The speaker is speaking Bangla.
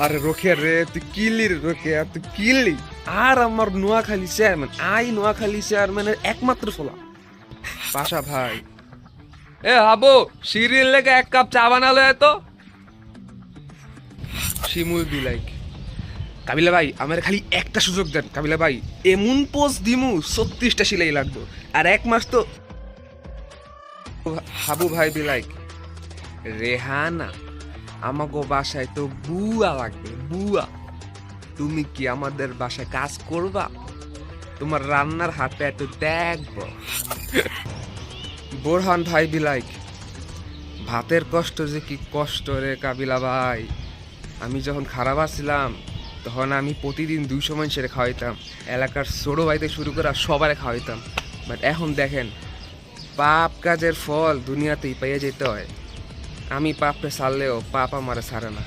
আরে রোকেয়া রে, তুই কিলি রে রোকেয়া, তুই কিলি। আর আমার নোয়াখালী চেয়ারম্যান, নোয়াখালী চেয়ারম্যানের একমাত্র ফলা পাশা ভাই। এ হাবু, সিরিয়াল লেগে 1 কাপ চা বানালো এত। শিমুল বি লাইক, কাবিলা ভাই আমার খালি একটা সুযোগ দেন কাবিলা ভাই, এমন পোস্ট দিমু 36টা সিলাই লাগবো, আর 1 মাস তো। হাবু ভাই বি লাইক, রেহানা আমাগো বাসায় তো বুয়া লাগবে, বুয়া। তুমি কি আমাদের বাসায় কাজ করবা? তোমার রান্নার হাতে একটু দেখবো। বোরহান ভাই বি লাইক, ভাতের কষ্ট যে কি কষ্ট রে কাবিলা ভাই। আমি যখন খারাপ আছিলাম তখন আমি প্রতিদিন 200 মানুষের খাওয়াইতাম, এলাকার ছোট ভাইতে শুরু করে সবারে খাওয়াইতাম। বাট এখন দেখেন, পাপ কাজের ফল দুনিয়াতেই পাইয়ে যেতে হয়। আমি পাপে ছাড়লেও পাপ আমারে ছাড়ে না।